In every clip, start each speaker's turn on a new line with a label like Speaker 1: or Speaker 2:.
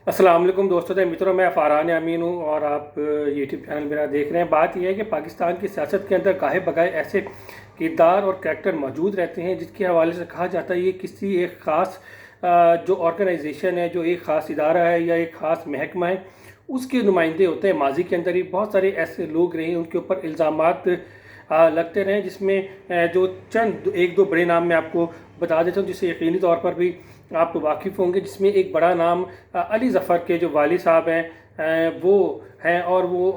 Speaker 1: अस्सलाम वालेकुम दोस्तों मित्रों, मैं फ़रहान अमीन हूँ और आप यूट्यूब चैनल मेरा देख रहे हैं। बात यह है कि पाकिस्तान की सियासत के अंदर गाहे बगाए ऐसे किरदार और करैक्टर मौजूद रहते हैं जिसके हवाले से कहा जाता है ये किसी एक ख़ास जो ऑर्गेनाइजेशन है, जो एक ख़ास इदारा है या एक ख़ास महकमा है, उसके नुमाइंदे होते हैं। माजी के अंदर ही बहुत सारे ऐसे लोग रहे हैं, उनके ऊपर इल्ज़ामात लगते रहे, जिसमें जो चंद एक दो बड़े नाम मैं आपको बता देता हूँ जिससे यकीनी तौर पर भी आप वाकिफ़ होंगे। जिसमें एक बड़ा नाम अली ज़फ़र के जो वालिद साहब हैं वो हैं, और वो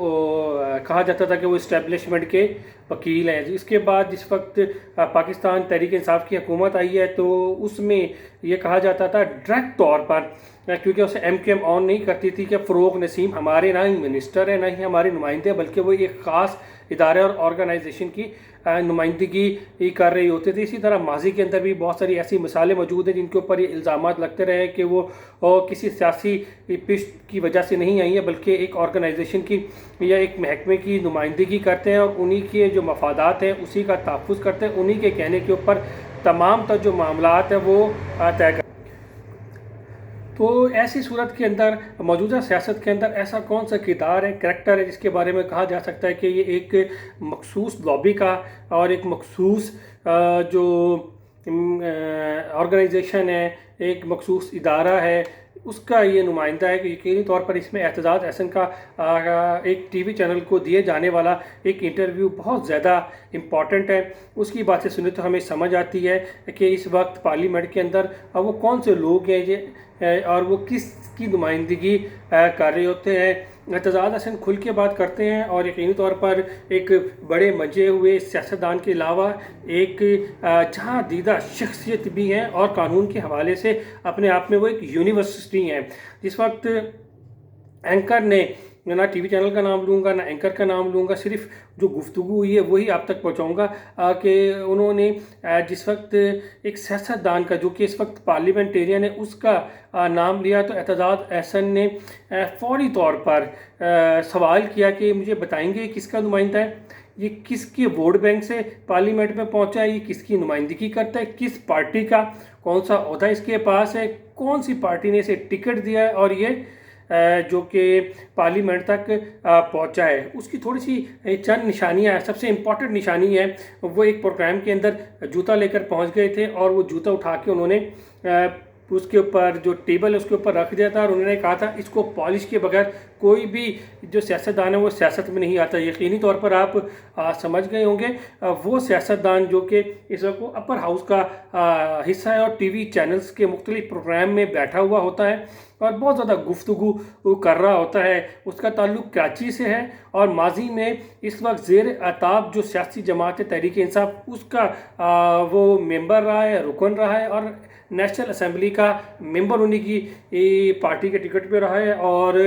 Speaker 1: कहा जाता था कि वो इस्टेब्लिशमेंट के वकील हैं। इसके बाद जिस वक्त पाकिस्तान तहरीक इंसाफ की हुकूमत आई है तो उसमें ये कहा जाता था डायरेक्ट तौर पर, क्योंकि उसे MKM ऑन नहीं करती थी, कि फ़रोग़ नसीम हमारे ना ही मिनिस्टर हैं ना ही हमारे नुमाइंदे, बल्कि वो एक ख़ास इदारे और ऑर्गेनाइजेशन की नुमाइंदगी कर रही होती थी। इसी तरह माजी के अंदर भी बहुत सारी ऐसी मिसालें मौजूद हैं जिनके ऊपर ये इल्ज़ामात लगते रहे कि वो किसी सियासी पिश की वजह से नहीं आई है, बल्कि एक ऑर्गेनाइजेशन की या एक महकमे की नुमाइंदगी करते हैं और उन्हीं के जो मफादात हैं उसी का तहफ़्फ़ुज़ करते हैं। उन्हीं के कहने के ऊपर तमाम तर जो मामलात हैं वो तय कर। तो ऐसी सूरत के अंदर मौजूदा सियासत के अंदर ऐसा कौन सा किरदार है, करैक्टर है, जिसके बारे में कहा जा सकता है कि ये एक मखसूस लॉबी का और एक मखसूस जो ऑर्गेनाइजेशन है, एक मखसूस इदारा है, उसका ये नुमाइंदा है। कि यकीनी तौर पर इसमें एतजाज़ अहसन का एक TV चैनल को दिए जाने वाला एक इंटरव्यू बहुत ज़्यादा इम्पॉर्टेंट है। उसकी बातें सुने तो हमें समझ आती है कि इस वक्त पार्लियामेंट के अंदर वो कौन से लोग हैं ये और वो किस की नुमाइंदगी कर रहे होते हैं। एतजाज़ अहसन खुल के बात करते हैं और यकीनी तौर पर एक बड़े मजे हुए सियासतदान के अलावा एक जहाँ दीदा शख्सियत भी हैं और कानून के हवाले से अपने आप में वो एक यूनिवर्सिटी हैं। जिस वक्त एंकर ने, ना TV चैनल का नाम लूँगा ना एंकर का नाम लूँगा, सिर्फ जो गुफ्तगू हुई है वही आप तक पहुँचाऊँगा कि उन्होंने जिस वक्त एक सियासतदान का जो कि इस वक्त पार्लियामेंटेरियन है उसका नाम लिया, तो एतजाज़ अहसन ने फौरी तौर पर सवाल किया कि मुझे बताएंगे किसका नुमाइंदा है, ये किसके वोट बैंक से पार्लियामेंट में पहुंचा है, ये किसकी नुमाइंदगी करता है, किस पार्टी का कौन सा ओहदा इसके पास है, कौन सी पार्टी ने इसे टिकट दिया है और ये जो कि पार्लियामेंट तक पहुंचा है। उसकी थोड़ी सी चंद निशानियां हैं। सबसे इम्पॉर्टेंट निशानी है वो एक प्रोग्राम के अंदर जूता लेकर पहुंच गए थे और वो जूता उठा के उन्होंने उसके ऊपर जो टेबल है उसके ऊपर रख दिया था और उन्होंने कहा था इसको पॉलिश के बगैर कोई भी जो सियासतदान है वो सियासत में नहीं आता। यकीनी तौर पर आप समझ गए होंगे वो सियासतदान जो कि इस वक्त अपर हाउस का हिस्सा है और TV चैनल्स के मुख्तलिफ प्रोग्राम में बैठा हुआ होता है और बहुत ज़्यादा गुफ्तगू कर रहा होता है। उसका ताल्लुक़ कराची से है और माजी में इस वक्त ज़ेर अताब जो सियासी जमात है तहरीक इंसाफ उसका वो मेंबर रहा है, रुकन रहा है और नेशनल असम्बली का मेंबर होने की पार्टी के टिकट पे रहा है और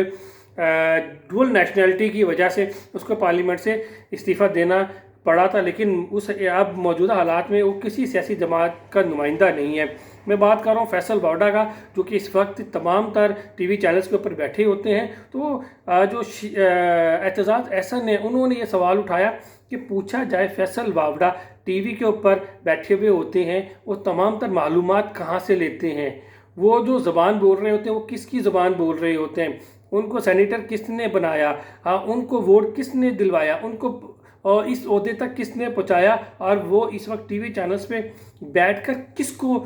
Speaker 1: डुअल नेशनलिटी की वजह से उसको पार्लियामेंट से इस्तीफ़ा देना पड़ा था। लेकिन उस अब मौजूदा हालात में वो किसी सियासी जमात का नुमाइंदा नहीं है। मैं बात कर रहा हूँ फैसल वावड़ा का, जो कि इस वक्त तमाम तर TV चैनल्स के ऊपर बैठे होते हैं। तो जो एतजाज़ अहसन ने उन्होंने ये सवाल उठाया कि पूछा जाए फैसल वावड़ा TV के ऊपर बैठे हुए होते हैं, वो तमाम तर मालूमात कहाँ से लेते हैं, वो जो ज़बान बोल रहे होते हैं वो किसकी ज़बान बोल रहे होते हैं, उनको सेनेटर किसने बनाया, उनको वोट किसने दिलवाया, उनको और इस ओहदे तक किसने पहुंचाया और वो इस वक्त TV चैनल्स पे बैठकर किसको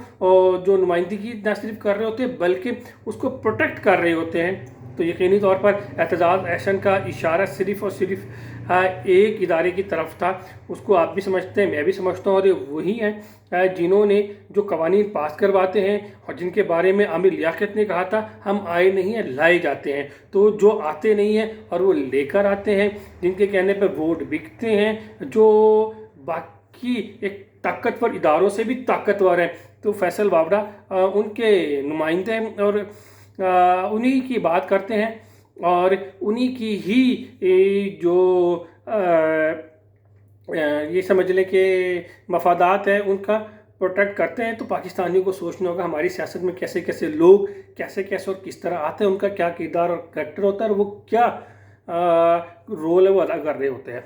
Speaker 1: जो नुमाइंदगी न सिर्फ कर रहे होते हैं बल्कि उसको प्रोटेक्ट कर रहे होते हैं। तो यकीनी तौर पर एतजाज़ अहसन का इशारा सिर्फ़ और सिर्फ एक इदारे की तरफ था। उसको आप भी समझते हैं, मैं भी समझता हूँ, और वही हैं जिन्होंने जो कवानीन पास करवाते हैं और जिनके बारे में आमिर लियाकत ने कहा था हम आए नहीं हैं लाए जाते हैं। तो जो आते नहीं हैं और वो लेकर आते हैं, जिनके कहने पर वोट बिकते हैं, जो बाकी एक ताकतवर इदारों से भी ताकतवर हैं, तो फैसल वावड़ा उनके नुमाइंदे हैं और उन्हीं की बात करते हैं और उन्हीं की ही जो ये समझ लें कि मफादात है उनका प्रोटेक्ट करते हैं। तो पाकिस्तानियों को सोचना होगा हमारी सियासत में कैसे कैसे लोग कैसे कैसे और किस तरह आते हैं, उनका क्या किरदार और करैक्टर होता है और वो क्या रोल है वो अदा कर रहे होते हैं।